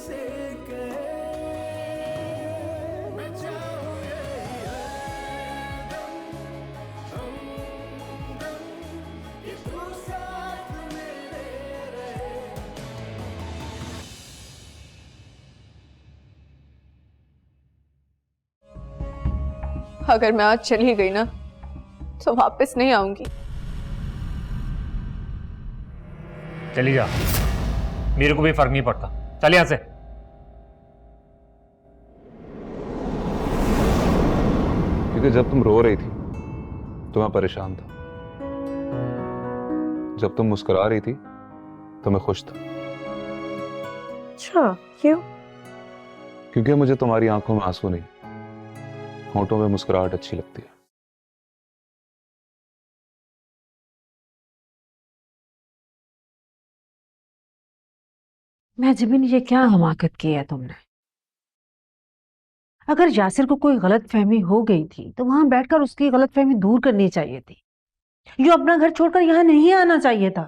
से कहे मैं चाहूं यही हरदम हमदम कि तू साथ मेरे रहे। अगर मैं आज चली गई ना तो वापस नहीं आऊंगी। चली जा, मेरे को भी फर्क नहीं पड़ता। चल यहां से। क्योंकि जब तुम रो रही थी तो मैं परेशान था, जब तुम मुस्कुरा रही थी तो मैं खुश था। अच्छा, क्यों? क्योंकि मुझे तुम्हारी आंखों में आंसू नहीं, होंठों में मुस्कुराहट अच्छी लगती है। महजबीन, ये क्या हमाकत की है तुमने? अगर यासिर को कोई गलत फहमी हो गई थी तो वहां बैठकर उसकी गलत फहमी दूर करनी चाहिए थी। ये अपना घर छोड़कर यहाँ नहीं आना चाहिए था।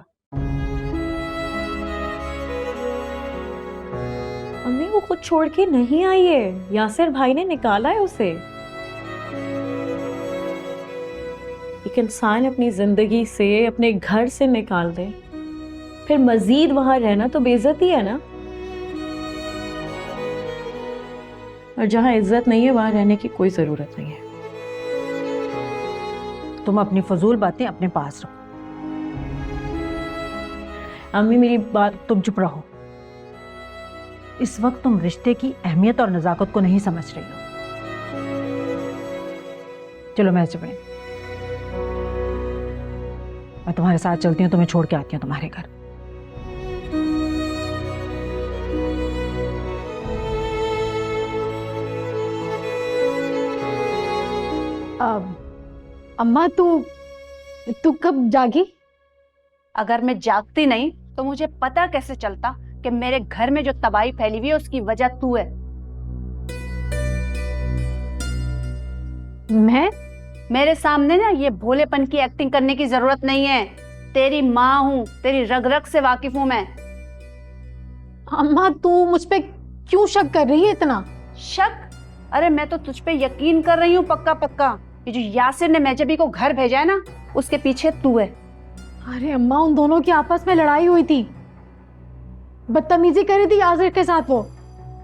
अम्मी, वो खुद छोड़ के नहीं आई है, यासिर भाई ने निकाला है उसे। एक इंसान अपनी जिंदगी से, अपने घर से निकाल दे, फिर मजीद वहां रहना तो बेइज्जती है ना। और जहां इज्जत नहीं है वहां रहने की कोई जरूरत नहीं है। तुम अपनी फजूल बातें अपने पास रखो। अम्मी मेरी बात, तुम चुप रहो। इस वक्त तुम रिश्ते की अहमियत और नजाकत को नहीं समझ रही हो। चलो महजबीन, मैं तुम्हारे साथ चलती हूँ, तुम्हें छोड़ के आती हूँ तुम्हारे घर। अम्मा, तू कब जागी? अगर मैं जागती नहीं तो मुझे पता कैसे चलता कि मेरे घर में जो तबाही फैली हुई है उसकी वजह तू है। मैं? मेरे सामने ना ये भोलेपन की एक्टिंग करने की जरूरत नहीं है। तेरी माँ हूँ, तेरी रग रग से वाकिफ हूँ मैं। अम्मा, तू मुझ पे क्यों शक कर रही है इतना? शक? अरे मैं तो तुझ पे यकीन कर रही हूँ पक्का पक्का। ये जो यासिर ने महजबी को घर भेजा है ना, उसके पीछे तू है। अरे अम्मा, उन दोनों की आपस में लड़ाई हुई थी, बदतमीजी करी थी यासिर के साथ वो,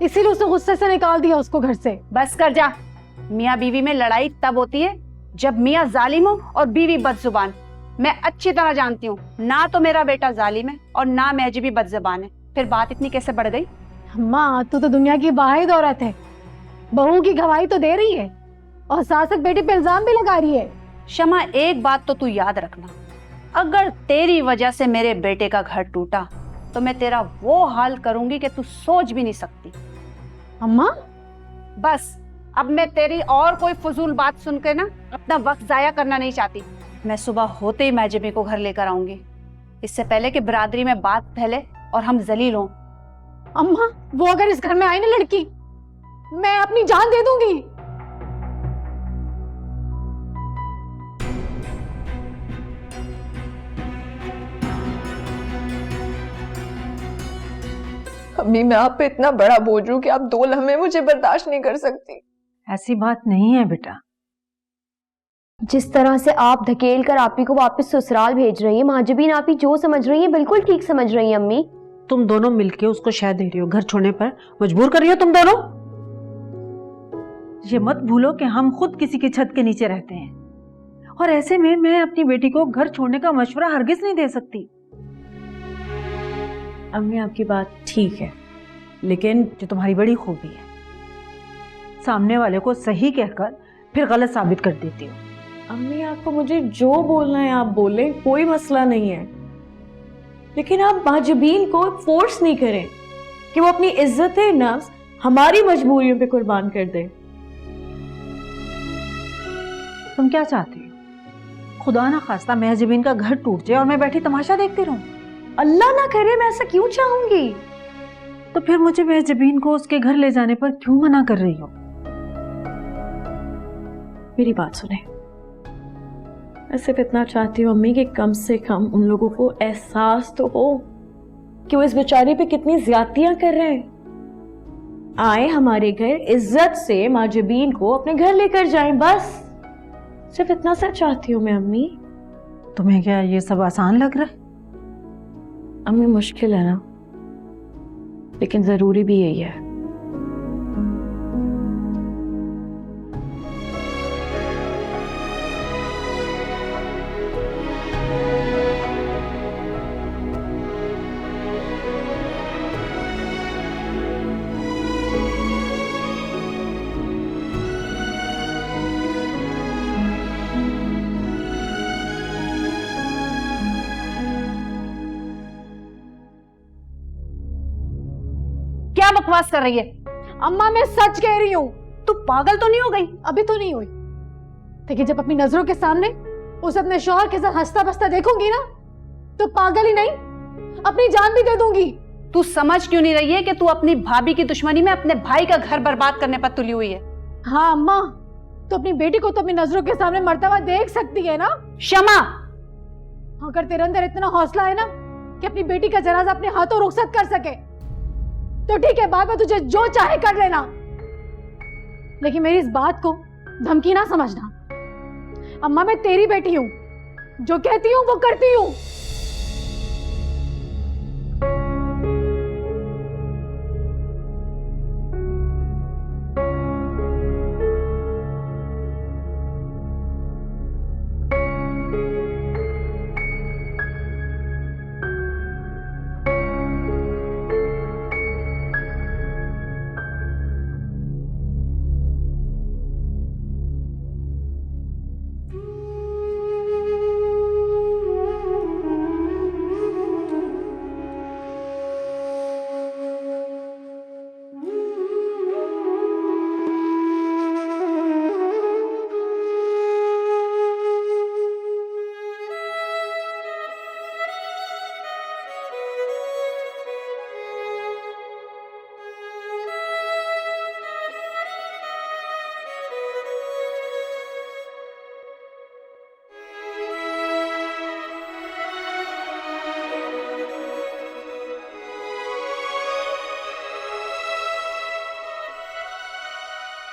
इसीलिए उसने गुस्से से निकाल दिया उसको घर से। बस कर जा। मियाँ बीवी में लड़ाई तब होती है जब मियाँ जालिम हो और बीवी बदजुबान। मैं अच्छी तरह जानती हूँ, ना तो मेरा बेटा जालिम है और ना महजबी बदजुबान है। फिर बात इतनी कैसे बढ़ गई? अम्मा, तू तो दुनिया की वाहिद औरत है, बहू की गवाही तो दे रही है और सास बेटी पे इल्जाम भी लगा रही है। शमा, एक बात तो तू याद रखना, अगर तेरी वजह से मेरे बेटे का घर टूटा तो मैं तेरा वो हाल करूंगी कि तू सोच भी नहीं सकती। अम्मा, बस अब मैं तेरी और कोई फजूल बात सुनकर ना अपना वक्त जाया करना नहीं चाहती। मैं सुबह होते ही महजबी को घर लेकर आऊंगी, इससे पहले कि बिरादरी में बात फैले और हम जलील हों। अम्मा, वो अगर इस घर में आई ना लड़की, मैं अपनी जान दे दूंगी। अम्मी, मैं आप पे इतना बड़ा बोझ हूं कि आप 2 लम्हे मुझे बर्दाश्त नहीं कर सकती। ऐसी बात नहीं है बेटा। जिस तरह से आप धकेल कर आपी को वापस ससुराल भेज रही है, महजबीन आपी जो समझ रही है बिल्कुल ठीक समझ रही है। अम्मी, तुम दोनों मिलके उसको शह दे रही हो, घर छोड़ने पर मजबूर कर रही हो तुम दोनों। ये मत भूलो कि हम खुद किसी की छत के नीचे रहते हैं, और ऐसे में मैं अपनी बेटी को घर छोड़ने का मशवरा हरगिज नहीं दे सकती। अम्मी, आपकी बात ठीक है, लेकिन जो तुम्हारी बड़ी खूबी है, सामने वाले को सही कहकर फिर गलत साबित कर देती हो। अम्मी, आपको मुझे जो बोलना है आप बोलें, कोई मसला नहीं है, लेकिन आप महजबीन को फोर्स नहीं करें कि वो अपनी इज्जत नफ्स हमारी मजबूरियों पे कुर्बान कर दे। तुम क्या चाहती हो? खुदा ना खास्ता महजबीन का घर टूट जाए और मैं बैठी तमाशा देखती रहूं? अल्लाह ना करे, मैं ऐसा क्यों चाहूंगी? तो फिर मुझे महजबीन को उसके घर ले जाने पर क्यों मना कर रही हो? मेरी बात सुने, मैं सिर्फ इतना चाहती हूँ अम्मी कि कम से कम उन लोगों को एहसास तो हो कि वो इस बेचारी पे कितनी ज्यादतियां कर रहे हैं। आए हमारे घर, इज्जत से माजबीन को अपने घर लेकर जाएं, बस सिर्फ इतना सा चाहती हूँ मैं अम्मी। तुम्हें क्या ये सब आसान लग रहा है? अम्मी मुश्किल है ना, लेकिन जरूरी भी यही है। क्या बकवास कर रही है? अम्मा मैं सच कह रही हूँ। तू पागल तो नहीं हो गई? अभी तो नहीं हुई, लेकिन जब अपनी नजरों के सामने उसे अपने शौहर के साथ हंसता बसता देखूंगी ना, तो पागल ही नहीं, अपनी जान भी दे दूंगी। तू समझ क्यों नहीं रही है कि तू अपनी भाभी की दुश्मनी में अपने भाई का घर बर्बाद करने पर तुली हुई है? हाँ अम्मा, तो अपनी बेटी को तो अपनी नजरों के सामने मरता हुआ देख सकती है ना। शमा, अगर तेरे अंदर इतना हौसला है ना कि अपनी बेटी का जनाजा अपने हाथों रुखसत कर सके, तो ठीक है, बाद में तुझे जो चाहे कर लेना, लेकिन मेरी इस बात को धमकी ना समझना। अम्मा मैं तेरी बेटी हूं, जो कहती हूं वो करती हूं।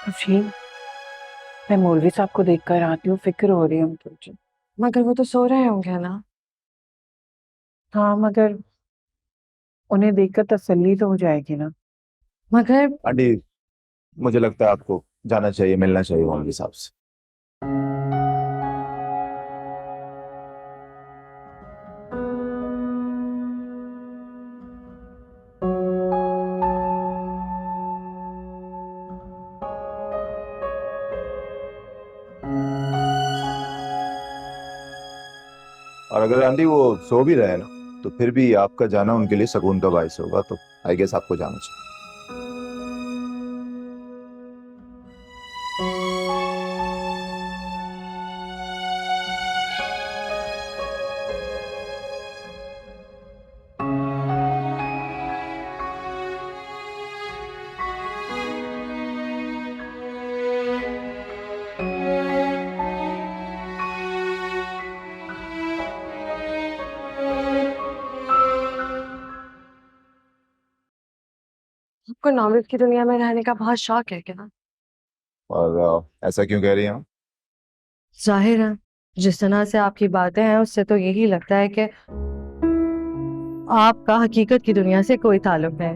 अफरीन, मैं मौलवी साहब को देख कर आती हूँ, फिक्र हो रही है मुझे। मगर वो तो सो रहे होंगे ना? हाँ, मगर उन्हें देखकर तसल्ली तो हो जाएगी ना। मगर आंटी, मुझे लगता है आपको जाना चाहिए, मिलना चाहिए मौलवी साहब से। और अगर आंटी वो सो भी रहे ना, तो फिर भी आपका जाना उनके लिए सुकून का बायस होगा, तो आई गेस आपको जाना चाहिए। आपको नॉवेल की दुनिया में रहने का बहुत शौक है क्या? और ऐसा क्यों कह रही हैं आप? जाहिर है, जिस तरह से आपकी बातें हैं उससे तो यही लगता है कि आपका हकीकत की दुनिया से कोई ताल्लुक है।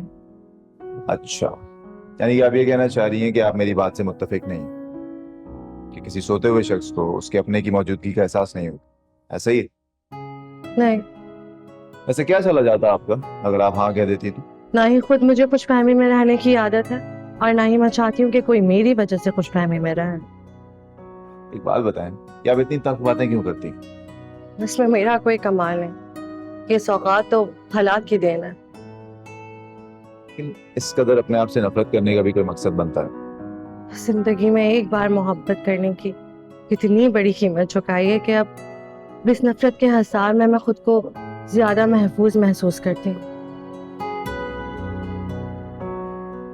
अच्छा, यानी कि आप ये कहना चाह रही हैं कि आप मेरी बात से मुत्तफिक नहीं, कि किसी सोते हुए शख्स को उसके अपने की मौजूदगी का एहसास नहीं होता, ऐसा ही है? नहीं, वैसे क्या चला जाता आपका अगर आप हाँ कह देती तो? ना ही खुद मुझे खुशफहमी में रहने की आदत है, और ना ही मैं चाहती हूँ कि कोई मेरी वजह से खुशफहमी में रहे। एक बात बताएं, कि आप इतनी तक बातें क्यों करती? इसमें मेरा कोई कमाल नहीं, ये सौगात तो हालात की देन है। लेकिन इस कदर अपने आप से नफरत करने का भी कोई मकसद बनता है? जिंदगी में एक बार मोहब्बत करने की इतनी बड़ी कीमत चुकाई है कि अब इस नफरत के हसार में मैं खुद को ज्यादा महफूज महसूस करती हूँ।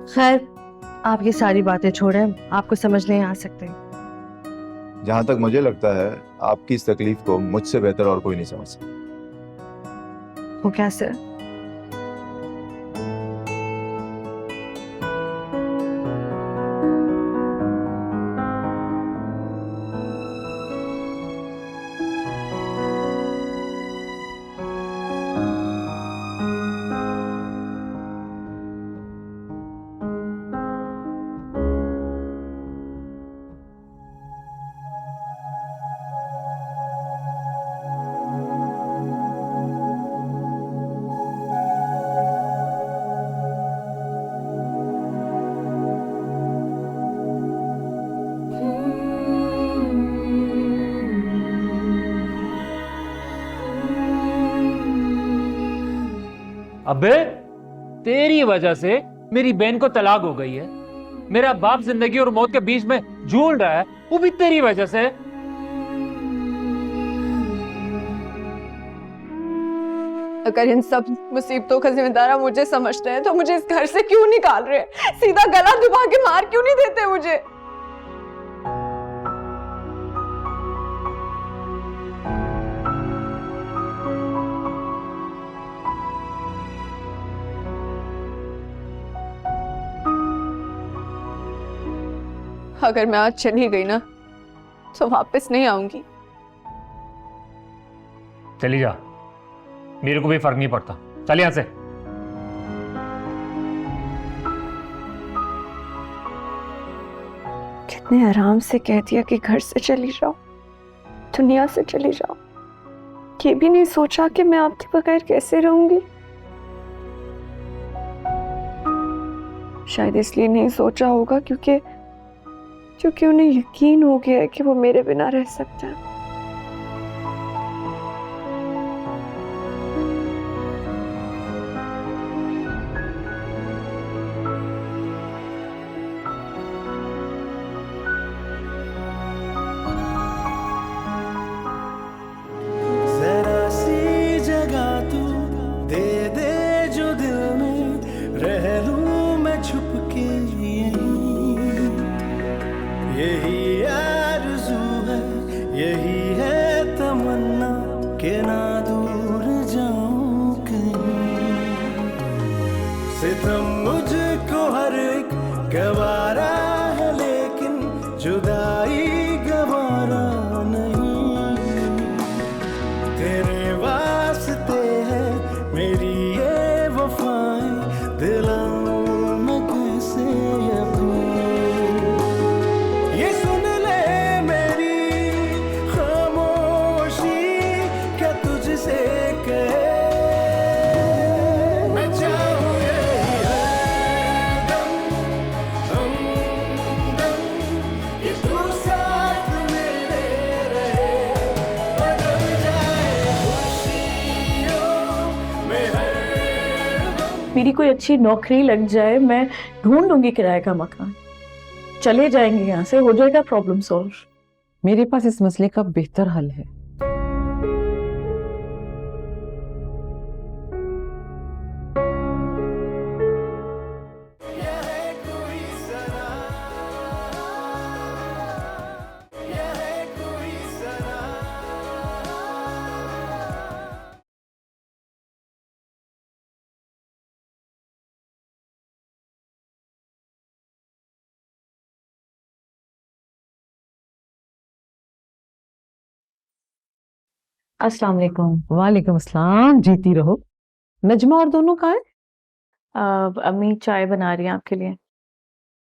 खैर, आप ये सारी बातें छोड़ें, आपको समझ नहीं आ सकते। जहां तक मुझे लगता है आपकी इस तकलीफ को मुझसे बेहतर और कोई नहीं समझ सकता। वो कैसे? अबे तेरी वजह से मेरी बहन को तलाक हो गई है, मेरा बाप जिंदगी और मौत के बीच में झूल रहा है, वो भी तेरी वजह से। अगर इन सब मुसीबतों का जिम्मेदार आप मुझे समझते हैं तो मुझे इस घर से क्यों निकाल रहे हैं? सीधा गला दबा के मार क्यों नहीं देते मुझे? अगर मैं आज चली गई ना तो वापस नहीं आऊंगी। चली जा, मेरे को भी फर्क नहीं पड़ता, चल यहां से। कितने आराम से कह दिया कि घर से चली जाओ, दुनिया से चली जाओ। ये भी नहीं सोचा कि मैं आपके बगैर कैसे रहूंगी। शायद इसलिए नहीं सोचा होगा क्योंकि उन्हें यकीन हो गया है कि वो मेरे बिना रह सकते हैं। जरा सी जगह तू दे दे जो दिल में, रह लूं मैं छुप के यही आरज़ू है, यही है तमन्ना के ना दूर जाऊं कहीं। सितम मुझको हर एक गवारा है लेकिन जुदाई गवारा नहीं। तेरे वास्ते है मेरी ये वफाएं, दिलाऊं मैं कैसे यकीन। ये सुन ले मेरी खामोशी, क्या तुझसे कहे मैं चाहूं यही हरदम, हमदम, कि तू साथ मेरे रहे, बदल जाए खुशियों में हरदम। मेरी कोई अच्छी नौकरी लग जाए, मैं ढूंढ लूंगी किराए का मकान, चले जाएंगे यहाँ से, हो जाएगा प्रॉब्लम सॉल्व। मेरे पास इस मसले का बेहतर हल है। अस्सलाम वालेकुम। वालेकुम अस्सलाम, जीती रहो। नजमा और दोनों कहाँ हैं? अम्मी चाय बना रही हैं आपके लिए।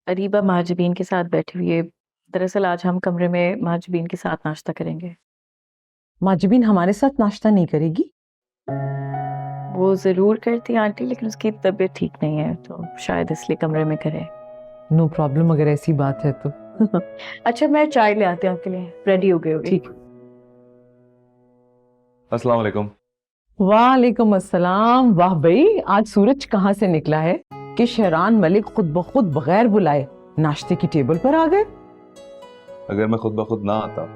अरीबा महाजबीन के साथ बैठी हुई है। दरअसल आज हम कमरे में महाजबीन के साथ नाश्ता करेंगे। माजबीन हमारे साथ नाश्ता नहीं करेगी? वो जरूर करती है आंटी, लेकिन उसकी तबीयत ठीक नहीं है तो शायद इसलिए कमरे में करे। नो प्रॉब्लम, अगर ऐसी बात है तो। अच्छा मैं चाय ले आती हूँ आपके लिए, रेडी हो गई होगी। ठीक। अस्सलाम वालेकुम। वालेकुम अस्सलाम। वाह भाई, आज सूरज कहाँ से निकला है कि शहरान मलिक खुद ब खुद बगैर बुलाए नाश्ते की टेबल पर आ गए। अगर मैं खुद ब खुद ना आता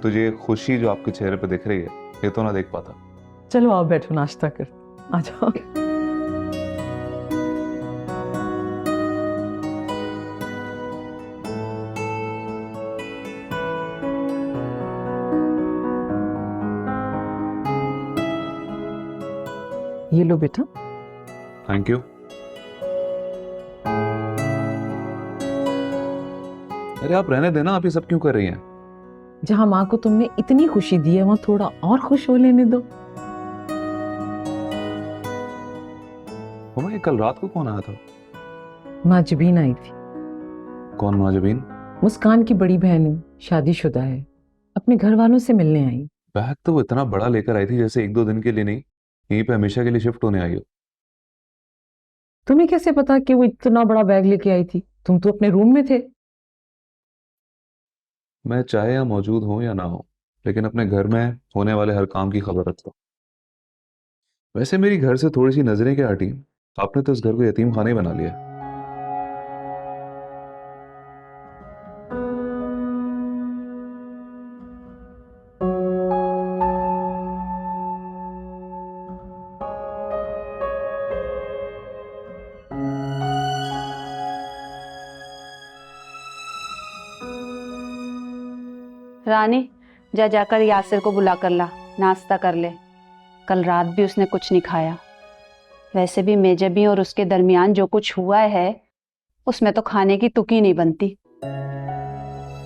तो ये खुशी जो आपके चेहरे पे दिख रही है ये तो ना देख पाता। चलो आओ बैठो, नाश्ता कर, आ जाओ। ये लो बेटा। Thank you. अरे आप रहने देना, आप ये सब क्यों कर रही हैं? जहां माँ को तुमने इतनी खुशी दी है वहां थोड़ा और खुश हो लेने दो। मम्मा, ये कल रात को कौन आया था? माजबीन आई थी। कौन माजबीन? मुस्कान की बड़ी बहन है, शादीशुदा है, अपने घर वालों से मिलने आई। बैग तो वो इतना बड़ा लेकर आई थी जैसे एक दो दिन के लिए नहीं, यहीं पे हमेशा के लिए शिफ्ट होने आई हो। तुम्हें कैसे पता कि वो इतना बड़ा बैग लेके आई थी? तुम तो अपने रूम में थे। मैं चाहे यहाँ मौजूद हूँ या ना हो, लेकिन अपने घर में होने वाले हर काम की खबर रखता हूँ। वैसे मेरी घर से थोड़ी सी नजरें क्या हटी, आपने तो इस घर को यतीम खाना ही बना लिया। रानी, जा जाकर यासिर को बुला कर ला, नाश्ता कर ले। कल रात भी उसने कुछ नहीं खाया। वैसे भी मेजबी और उसके दरमियान जो कुछ हुआ है उसमें तो खाने की तुक ही नहीं बनती।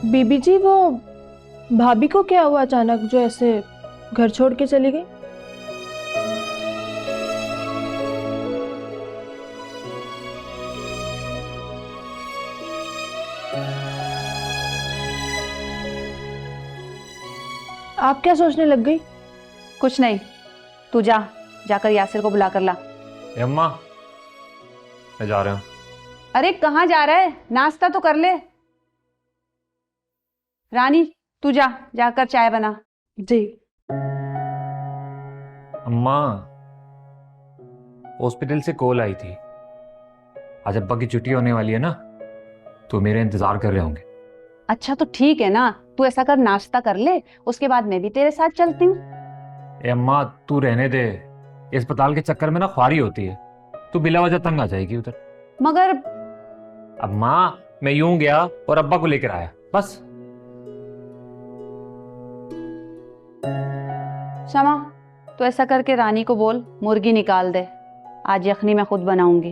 बीबी जी, वो भाभी को क्या हुआ अचानक जो ऐसे घर छोड़ के चली गई? आप क्या सोचने लग गई? कुछ नहीं, तू जाकर यासिर को बुला कर ला। अम्मा, मैं जा रहा हूँ। अरे कहाँ जा रहा है? नाश्ता तो कर ले। रानी, तू जाकर चाय बना। जी। अम्मा, हॉस्पिटल से कॉल आई थी, आज अब्बा की छुट्टी होने वाली है ना, तो मेरे इंतजार कर रहे होंगे। अच्छा तो ठीक है ना, तू ऐसा कर, नाश्ता कर ले, उसके बाद मैं भी तेरे साथ चलती हूँ। अम्मा तू रहने दे, अस्पताल के चक्कर में ना ख्वारी होती है, तू बिला वजह तंग आ जाएगी उधर। मगर अम्मा, मैं यूं गया और अब्बा को लेकर आया, बस। शमा, तो ऐसा करके रानी को बोल मुर्गी निकाल दे, आज यखनी मैं खुद बनाऊंगी।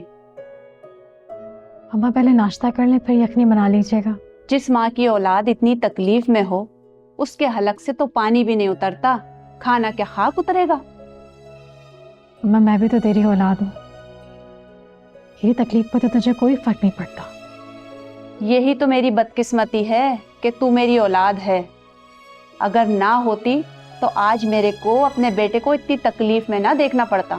अम्मा पहले नाश्ता कर ले, फिर यखनी बना लीजिएगा। जिस माँ की औलाद इतनी तकलीफ में हो उसके हलक से तो पानी भी नहीं उतरता, खाना क्या खाक उतरेगा। अम्मा मैं भी तो तेरी औलाद हूँ, ये तकलीफ पर तो तुझे कोई फर्क नहीं पड़ता। यही तो मेरी बदकिस्मती है कि तू मेरी औलाद है। अगर ना होती तो आज मेरे को अपने बेटे को इतनी तकलीफ में ना देखना पड़ता।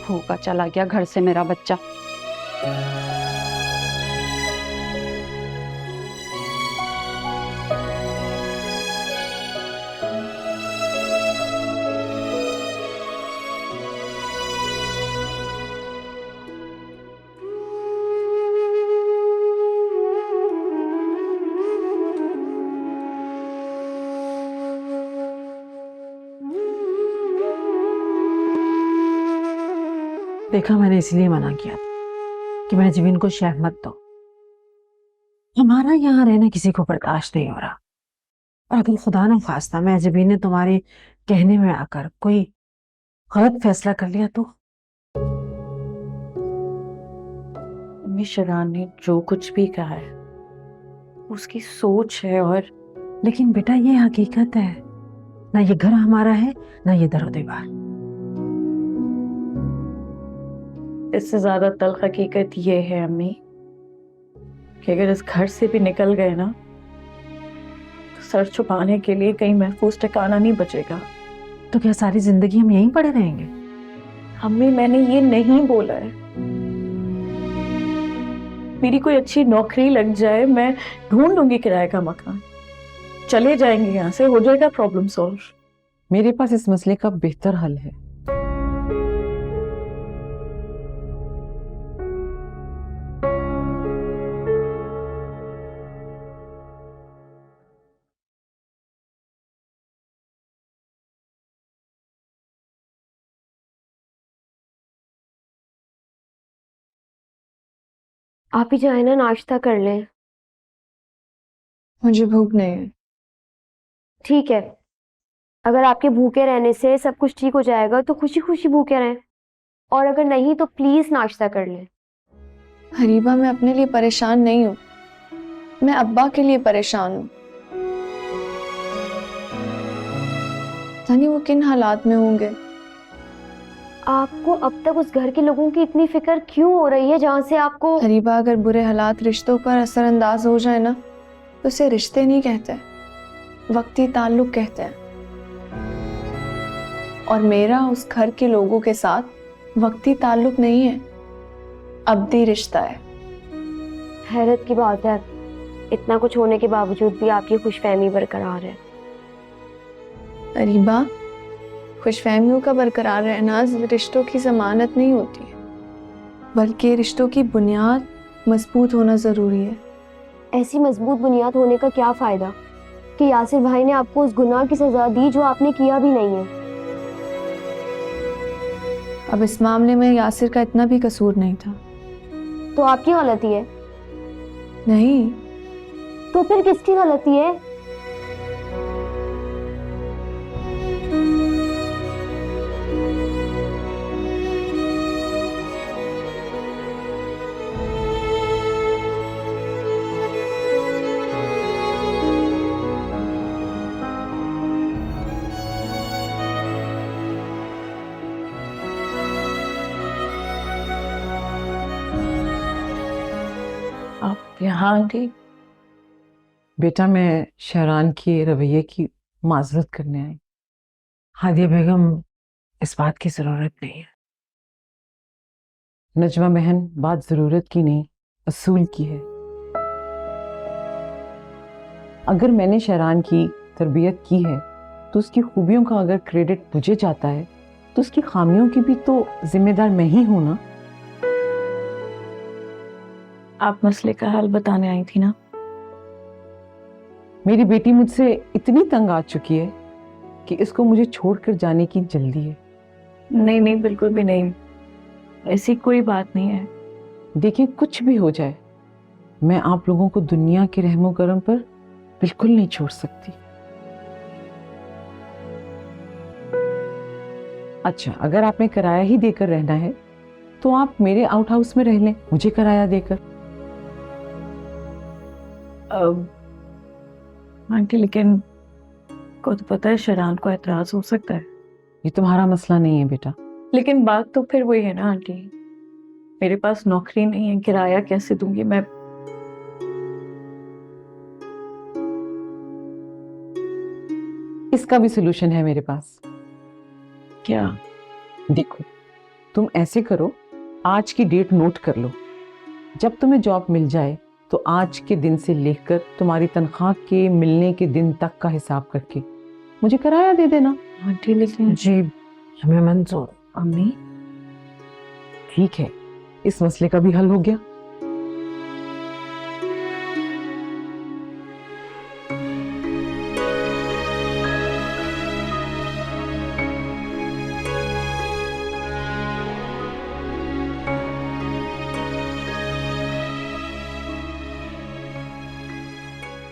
भूखा चला गया घर से मेरा बच्चा। देखा, मैंने इसलिए मना किया था कि मैं जमीन को शहर मत दो। हमारा यहाँ रहना किसी को बर्दाश्त नहीं हो रहा, और अगर खुदा न खास्ता मैं जबीन ने तुम्हारे कहने में आकर कोई गलत फैसला कर लिया तो? अम्मी, शरान ने जो कुछ भी कहा है उसकी सोच है, और लेकिन बेटा ये हकीकत है, ना ये घर हमारा है ना ये दरो दीवार। इससे ज्यादा तल्ख हकीकत ये है अम्मी कि अगर इस घर से भी निकल गए ना तो सर छुपाने के लिए कहीं महफूज ठिकाना नहीं बचेगा। तो क्या सारी जिंदगी हम यहीं पड़े रहेंगे? अम्मी, मैंने ये नहीं बोला है। मेरी कोई अच्छी नौकरी लग जाए, मैं ढूंढ लूंगी किराए का मकान, चले जाएंगे यहाँ से, हो जाएगा प्रॉब्लम सॉल्व। मेरे पास इस मसले का बेहतर हल है। आप ही जाए ना, नाश्ता कर लें। मुझे भूख नहीं है। ठीक है, अगर आपके भूखे रहने से सब कुछ ठीक हो जाएगा तो खुशी खुशी भूखे रहें, और अगर नहीं तो प्लीज नाश्ता कर लें। हरीबा, मैं अपने लिए परेशान नहीं हूँ, मैं अब्बा के लिए परेशान हूँ। जानी वो किन हालात में होंगे। आपको अब तक उस घर के लोगों की इतनी फिक्र क्यों हो रही है जहाँ से आपको? हरीबा, अगर बुरे हालात रिश्तों पर असरअंदाज हो जाए ना तो उसे रिश्ते नहीं कहते, वक्ती ताल्लुक कहते हैं। और मेरा उस घर के लोगों के साथ वक्ती ताल्लुक नहीं है, अब्दी रिश्ता है। हैरत की बात है, इतना कुछ होने के बावजूद भी आपकी खुशफहमी बरकरार है। हरीबा, खुशफहमियों का बरकरार रहना रिश्तों की जमानत नहीं होती है, बल्कि रिश्तों की बुनियाद मजबूत होना ज़रूरी है। ऐसी मजबूत बुनियाद होने का क्या फ़ायदा कि यासिर भाई ने आपको उस गुनाह की सज़ा दी जो आपने किया भी नहीं है। अब इस मामले में यासिर का इतना भी कसूर नहीं था। तो आपकी गलती है? नहीं। तो फिर किसकी गलती है? आप यहाँ आंटी? बेटा मैं शहरान के रवैये की माजरत करने आई। हादिया बेगम, इस बात की जरूरत नहीं है। नजमा बहन, बात जरूरत की नहीं असूल की है। अगर मैंने शहरान की तरबियत की है तो उसकी खूबियों का अगर क्रेडिट मुझे जाता है तो उसकी खामियों की भी तो जिम्मेदार मैं ही हूं ना। आप मसले का हल बताने आई थी ना? मेरी बेटी मुझसे इतनी तंग आ चुकी है कि इसको मुझे छोड़कर जाने की जल्दी है। नहीं नहीं, बिल्कुल भी नहीं, ऐसी कोई बात नहीं है। देखिए, कुछ भी हो जाए मैं आप लोगों को दुनिया के रहमो करम पर बिल्कुल नहीं छोड़ सकती। अच्छा, अगर आपने किराया ही देकर रहना है तो आप मेरे आउट हाउस में रह लें, मुझे किराया देकर। आंटी लेकिन को तो पता है शहरान को एतराज हो सकता है। ये तुम्हारा मसला नहीं है बेटा। लेकिन बात तो फिर वही है ना आंटी, मेरे पास नौकरी नहीं है, किराया कैसे दूंगी मैं? इसका भी सोल्यूशन है मेरे पास। क्या? देखो, तुम ऐसे करो, आज की डेट नोट कर लो। जब तुम्हें जॉब मिल जाए तो आज के दिन से लेकर तुम्हारी तनख्वाह के मिलने के दिन तक का हिसाब करके मुझे किराया दे देना। आंटी लेकिन जी हमें मंजूर। अम्मी, ठीक है, इस मसले का भी हल हो गया।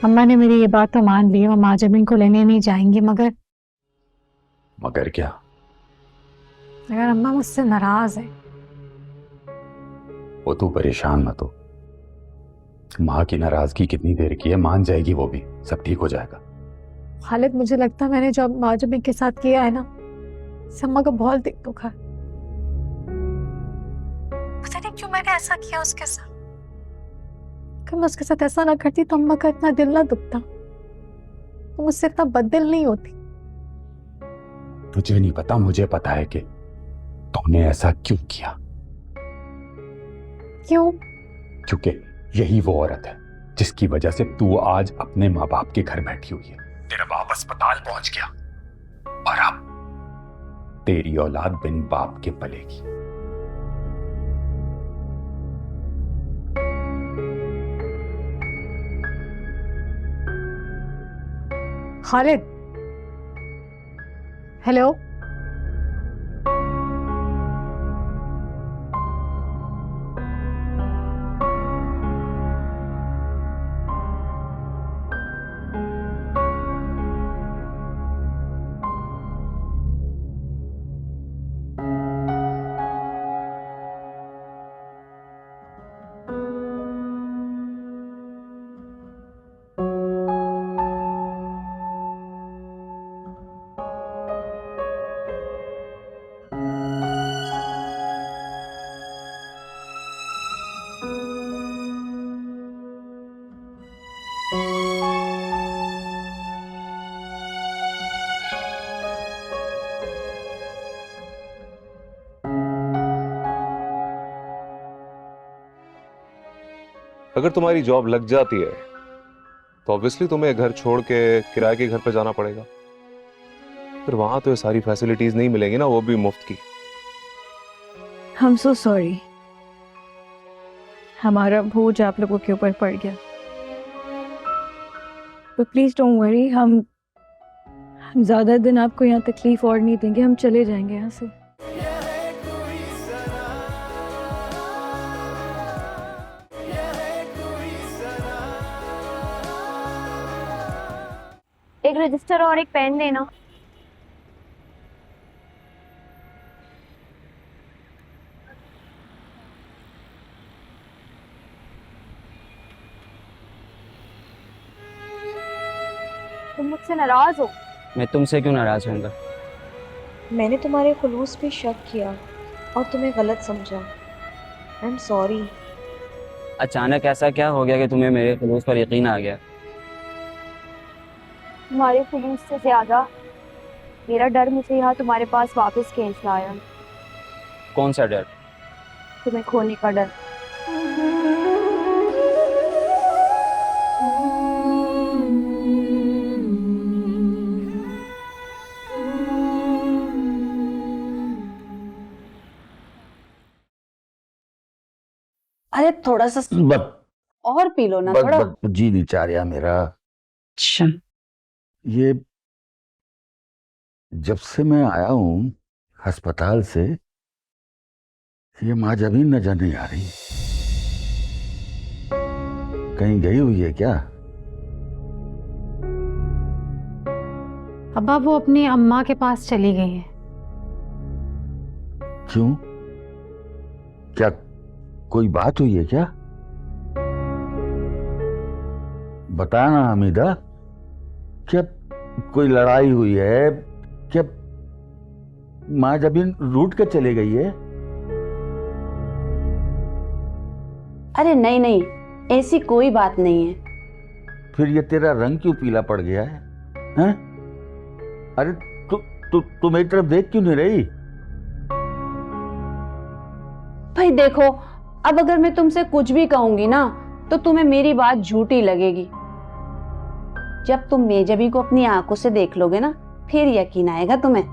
अम्मा ने मेरी ये बात तो मान ली है, हम आज जमीन को लेने नहीं जाएंगे, मगर क्या? अगर अम्मा मुझसे नाराज है। वो तू परेशान मत हो, माँ की नाराजगी कितनी देर की है, मान जाएगी वो भी, सब ठीक हो जाएगा। खालिद, मुझे लगता है मैंने जो माँ जमीन के साथ किया है ना, अम्मा को बहुत दिख दुखा है। पता नहीं क्यों मैंने ऐसा किया उसके साथ। अगर मैं उसके साथ ऐसा ना करती तो अम्मा का इतना दिल ना दुखता, तो मुझसे इतना बददिल नहीं होती। तुझे नहीं पता, मुझे पता है कि तूने ऐसा क्यों किया। क्यों? क्योंकि यही वो औरत है जिसकी वजह से तू आज अपने माँ बाप के घर बैठी हुई है। तेरा बाप अस्पताल पहुंच गया और अब तेरी औलाद बिन बाप के पलेगी। खालिद, हेलो, अगर तुम्हारी जॉब लग जाती है तो ऑब्वियसली तुम्हें घर छोड़ के किराए के घर पे जाना पड़ेगा। फिर वहां तो ये सारी फैसिलिटीज नहीं मिलेंगी ना, वो भी मुफ्त की। I'm so sorry. हमारा बोझ आप लोगों के ऊपर पड़ गया। तो प्लीज डोंट वरी, हम ज्यादा दिन आपको यहाँ तकलीफ और नहीं देंगे, हम चले जाएंगे यहाँ से। एक रजिस्टर और एक पेन देना। तुम मुझसे नाराज हो? मैं तुमसे क्यों नाराज होऊंगा? मैंने तुम्हारे खुलूस पे शक किया और तुम्हें गलत समझा। I am sorry. अचानक ऐसा क्या हो गया कि तुम्हें मेरे खुलूस पर यकीन आ गया? तुम्हारे खुलूस से ज्यादा मेरा डर मुझे यहाँ तुम्हारे पास वापस खींच लाया। कौन सा डर? तुम्हें खोने का डर। अरे थोड़ा सा और पी लो ना, थोड़ा। जी नहीं चाह रहा मेरा। अच्छा, ये जब से मैं आया हूँ अस्पताल से, ये माँ जभी नजर नहीं आ रही। कहीं गई हुई है क्या? अब्बा वो अपनी अम्मा के पास चली गई है। क्यों? क्या कोई बात हुई है क्या? बताना हमीदा, क्या कोई लड़ाई हुई है? क्या माँ जबीन रूठ कर चले गई है? अरे नहीं नहीं, ऐसी कोई बात नहीं है। फिर ये तेरा रंग क्यों पीला पड़ गया है? हैं? अरे तू मेरी तरफ देख क्यों नहीं रही? भाई देखो, अब अगर मैं तुमसे कुछ भी कहूंगी ना तो तुम्हें मेरी बात झूठी लगेगी। जब तुम मेजबी को अपनी आंखों से देख लोगे ना, फिर यकीन आएगा तुम्हें।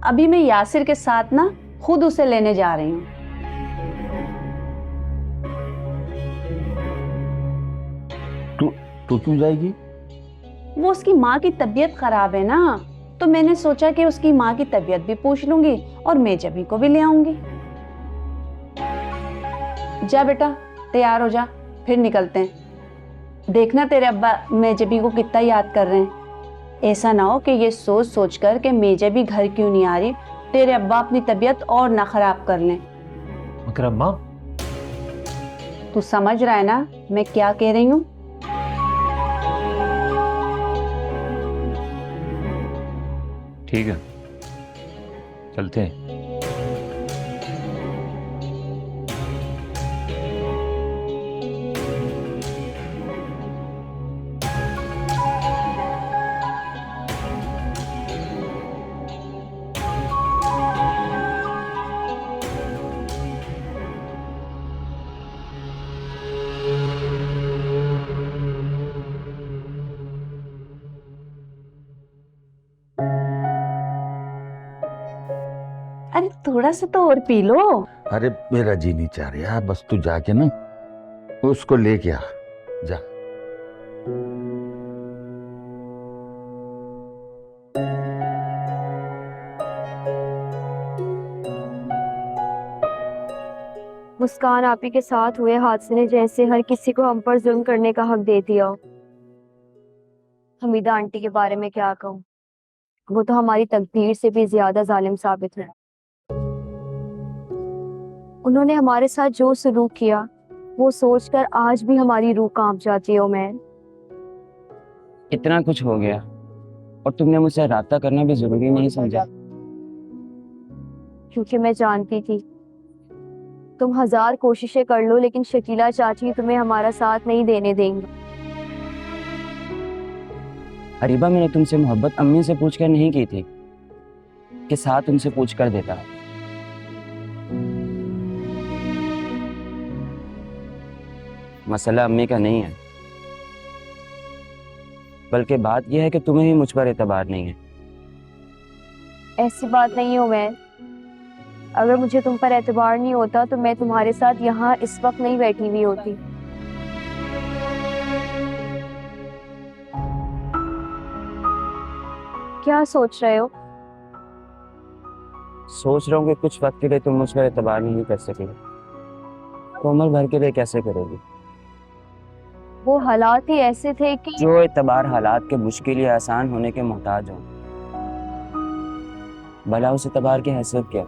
अभी मैं यासिर के साथ ना खुद उसे लेने जा रही हूँ। तू क्यों जाएगी? वो उसकी माँ की तबीयत खराब है ना, तो मैंने सोचा कि उसकी माँ की तबीयत भी पूछ लूंगी और मेजबी को भी ले आऊंगी। जा बेटा, तैयार हो जा, फिर निकलते हैं। देखना तेरे अब्बा मेजबी को कितना याद कर रहे हैं। ऐसा ना हो कि ये सोच सोच कर कि मेजबी घर क्यों नहीं आ रही, तेरे अब्बा अपनी तबीयत और ना खराब कर लें। मगर अम्मा, तू समझ रहा है ना मैं क्या कह रही हूँ? ठीक है, चलते हैं। अरे थोड़ा सा तो और पी लो। अरे मेरा जी नहीं चाह रहा, बस तू जाके ना उसको लेके आ जा। मुस्कान आपी के साथ हुए हादसे ने जैसे हर किसी को हम पर जुल्म करने का हक दे दिया। हमीदा आंटी के बारे में क्या कहूँ, वो तो हमारी तकदीर से भी ज्यादा जालिम साबित है। उन्होंने हमारे साथ जो सलूक किया वो सोचकर आज भी हमारी रूह कांप जाती है। उमैर, इतना कुछ हो गया और तुमने मुझसे राब्ता करना भी जरूरी नहीं समझा? क्योंकि मैं जानती थी तुम 1000 कोशिशें कर लो लेकिन शकीला चाची तुम्हें हमारा साथ नहीं देने देंगी। अरीबा, मैंने तुमसे मोहब्बत अम्मी से पूछकर नहीं की थी। आपके साथ उनसे पूछ कर देता। मसला अम्मी का नहीं है, बल्कि बात यह है कि तुम्हें ही मुझ पर एतबार नहीं है। ऐसी बात नहीं हो मैं, अगर मुझे तुम पर एतबार नहीं होता तो मैं तुम्हारे साथ यहाँ इस वक्त नहीं बैठी हुई होती। क्या सोच रहे हो? सोच रहा हूँ कि कुछ वक्त के लिए तुम मुझ पर एतबार नहीं कर सकेगी, तो उम्र भर के लिए कैसे करोगी? वो हालात ही ऐसे थे कि जो एतबार हालात के मुश्किल या आसान होने के मोहताज हो, भला उस एतबार की हैसियत क्या?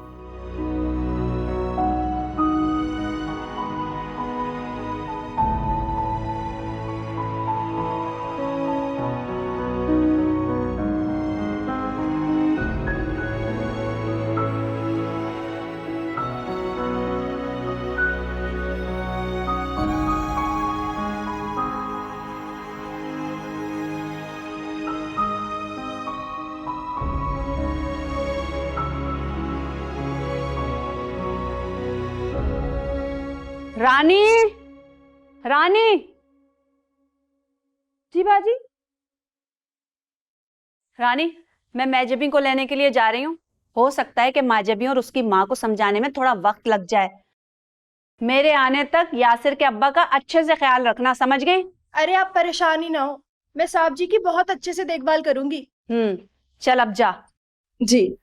रानी, रानी। जी बाजी। रानी, मैं मैजबी को लेने के लिए जा रही हूँ। हो सकता है कि मैजबी और उसकी माँ को समझाने में थोड़ा वक्त लग जाए। मेरे आने तक यासिर के अब्बा का अच्छे से ख्याल रखना, समझ गए? अरे आप परेशान ही ना हो, मैं साहब जी की बहुत अच्छे से देखभाल करूंगी। चल अब जा। जी।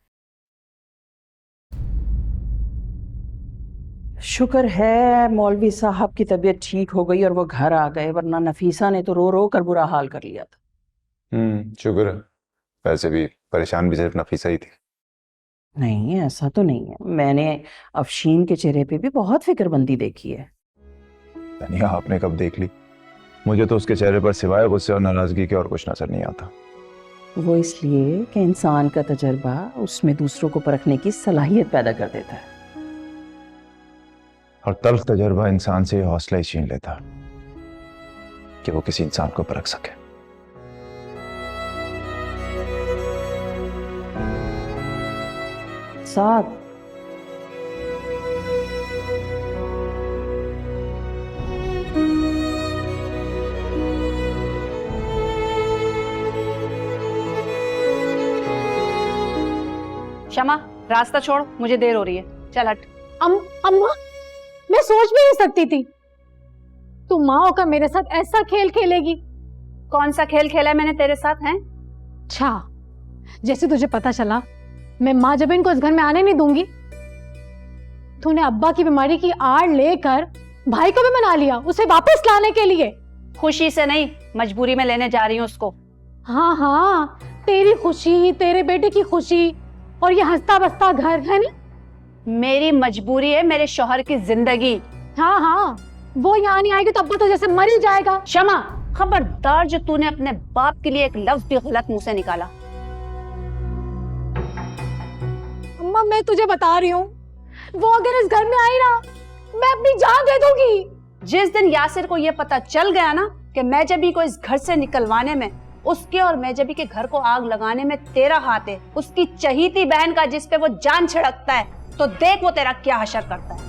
शुक्र है मौलवी साहब की तबीयत ठीक हो गई और वो घर आ गए, वरना नफीसा ने तो रो रो कर बुरा हाल कर लिया था। शुक्र है। वैसे भी परेशान भी सिर्फ नफीसा ही थी। नहीं, ऐसा तो नहीं है, मैंने अफशीन के चेहरे पे भी बहुत फिक्रमंदी देखी है। यानी आपने कब देख ली? मुझे तो उसके चेहरे पर सिवाय गुस्से और नाराजगी के और कुछ नजर नहीं आता। वो इसलिए कि इंसान का तजर्बा उसमें दूसरों को परखने की सलाहियत पैदा कर देता है, और तल्ख तजर्बा इंसान से हौसला ही छीन लेता कि वो किसी इंसान को परख सके। साथ शमा, रास्ता छोड़, मुझे देर हो रही है, चल हट। अम्मा, मैं सोच भी नहीं सकती थी तुम माँ होकर मेरे साथ ऐसा खेल खेलेगी। कौन सा खेल खेला है मैंने तेरे साथ? हैं? अच्छा, जैसे तुझे पता चला मैं माँ जबीन को इस घर में आने नहीं दूंगी, तूने अब्बा की बीमारी की आड़ लेकर भाई को भी मना लिया उसे वापस लाने के लिए। खुशी से नहीं, मजबूरी में लेने जा रही हूँ उसको। हाँ हाँ, तेरी खुशी, तेरे बेटे की खुशी और ये हंसता बसता घर है ना। मेरी मजबूरी है, मेरे शौहर की जिंदगी। हाँ हाँ, वो यहाँ नहीं आएगी तो अब्बा तो जैसे मर ही जाएगा। शमा, खबरदार जो तूने अपने बाप के लिए एक लफ्ज भी गलत मुंह से निकाला। अम्मा, मैं तुझे बता रही हूँ, वो अगर इस घर में आई ना, मैं अपनी जान दे दूंगी। जिस दिन यासिर को ये पता चल गया ना कि मैजबी को इस घर से निकलवाने में, उसके और मैजबी के घर को आग लगाने में तेरा हाथ है, उसकी चहीती बहन का जिस पे वो जान छिड़कता है, तो देख वो तेरा क्या हशर करता है।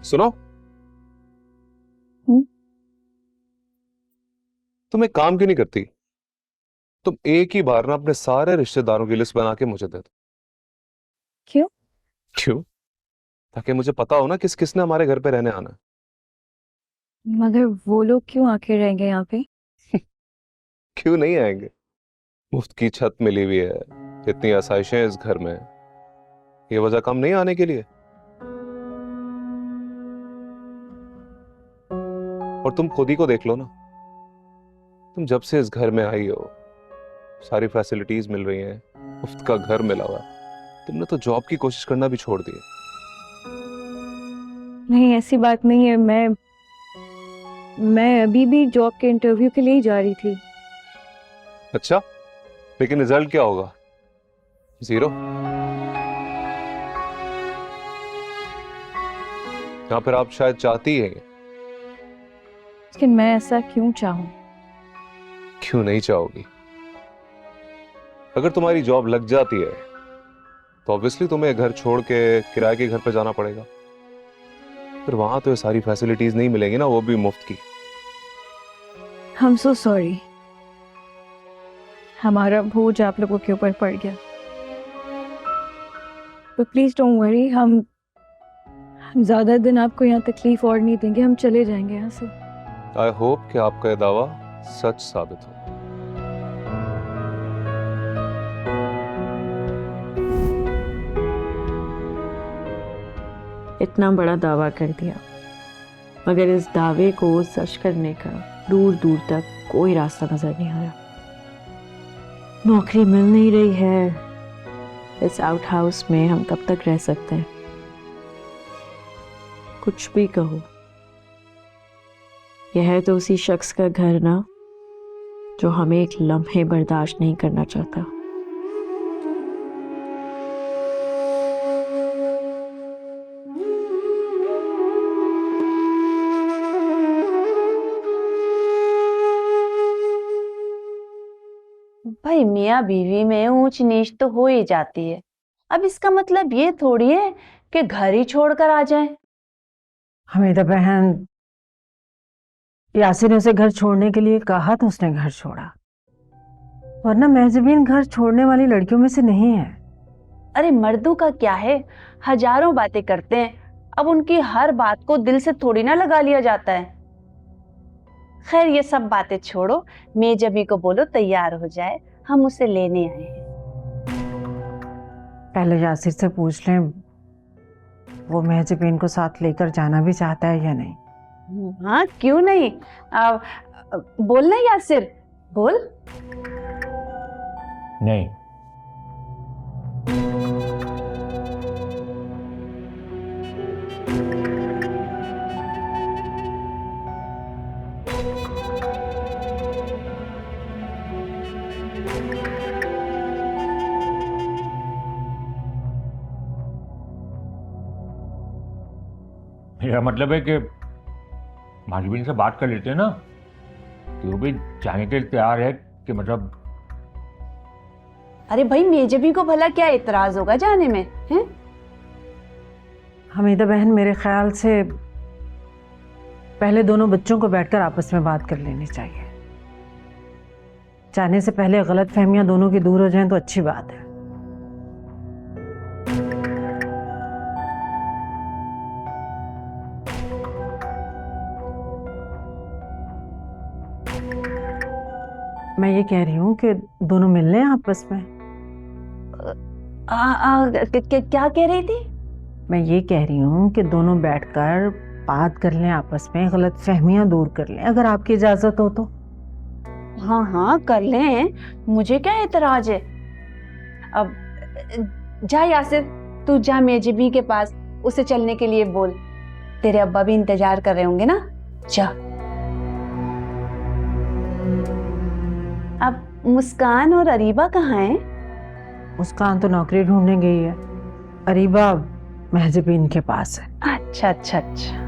सुनो, तुम एक काम क्यों नहीं करती? तुम एक ही बार ना अपने सारे रिश्तेदारों की लिस्ट बना के मुझे दे दो। क्यों? क्यों? ताकि मुझे पता हो ना किस किसने हमारे घर पे रहने आना है। मगर वो लोग क्यों आके रहेंगे यहाँ पे? क्यों नहीं आएंगे? मुफ्त की छत मिली हुई है, इतनी आसाइशें हैं इस घर में, ये वजह कम नहीं आने के लिए। और तुम खुद ही को देख लो ना, तुम जब से इस घर में आई हो सारी फैसिलिटीज मिल रही हैं, मुफ्त का घर मिला हुआ है, तुमने तो जॉब की कोशिश करना भी छोड़ दी। नहीं, ऐसी बात नहीं है। मैं अभी भी जॉब के इंटरव्यू के लिए ही जा रही थी। अच्छा, लेकिन रिजल्ट क्या होगा? 0? या फिर आप शायद चाहती हैं? लेकिन मैं ऐसा क्यों चाहूं? क्यों नहीं चाहोगी? अगर तुम्हारी जॉब लग जाती है तो ऑब्वियसली तुम्हें घर छोड़ के किराए के घर पे जाना पड़ेगा। फिर वहां तो ये सारी फैसिलिटीज नहीं मिलेंगी ना, वो भी मुफ्त की। I'm so sorry। हमारा बोझ आप लोगों के ऊपर पड़ गया। तो प्लीज डोंट वरी, हम ज्यादा दिन आपको यहाँ तकलीफ और नहीं देंगे। हम चले जाएंगे यहाँ से। आई होप कि आपका ये दावा सच साबित हो। इतना बड़ा दावा कर दिया, मगर इस दावे को सच करने का दूर दूर तक कोई रास्ता नजर नहीं आ रहा। नौकरी मिल नहीं रही है। इस आउट हाउस में हम कब तक रह सकते हैं? कुछ भी कहो, यह है तो उसी शख्स का घर ना, जो हमें एक लम्हे बर्दाश्त नहीं करना चाहता। भाई मियाँ बीवी में ऊंच नीच तो हो ही जाती है। अब इसका मतलब ये थोड़ी है कि घर ही छोड़कर आ जाएं। हमीदा बहन, यासिर ने उसे घर छोड़ने के लिए कहा तो उसने घर छोड़ा, वरना महजबीन घर छोड़ने वाली लड़कियों में से नहीं है। अरे मर्दों का क्या है, हजारों बातें करते हैं। अब उनकी हर बात को दिल से थोड़ी ना लगा लिया जाता है। खैर ये सब बातें छोड़ो, मेजबी को बोलो तैयार हो जाए, हम उसे लेने आए हैं। पहले यासिर से पूछ लें वो महजबीन को साथ लेकर जाना भी चाहता है या नहीं। हाँ क्यों नहीं, बोलना यासिर, बोल। नहीं। मेरा मतलब है कि महजबीन से बात कर लेते हैं ना, कि वो भी जाने के लिए तैयार है, कि मतलब। अरे भाई मेजबी को भला क्या इतराज होगा जाने में, हैं? हमीदा बहन, मेरे ख्याल से पहले दोनों बच्चों को बैठकर आपस में बात कर लेनी चाहिए। जाने से पहले गलत फहमियां दोनों की दूर हो जाएं तो अच्छी बात है। मैं ये कह रही हूँ कि दोनों मिल लें आपस में। क्या कह रही थी? मैं ये कह रही हूँ कि दोनों बैठकर बात कर लें आपस में, गलत फहमियां दूर कर लें, अगर आपकी इजाजत हो तो। हाँ हाँ कर लें, मुझे क्या एतराज है। अब जा यासिर, तू जा मेजबी के पास, उसे चलने के लिए बोल। तेरे अब्बा भी इंतजार कर रहे होंगे ना, जा। अब मुस्कान और अरीबा कहाँ हैं? मुस्कान तो नौकरी ढूंढने गई है, अरीबा महजबीन के पास है। अच्छा अच्छा अच्छा।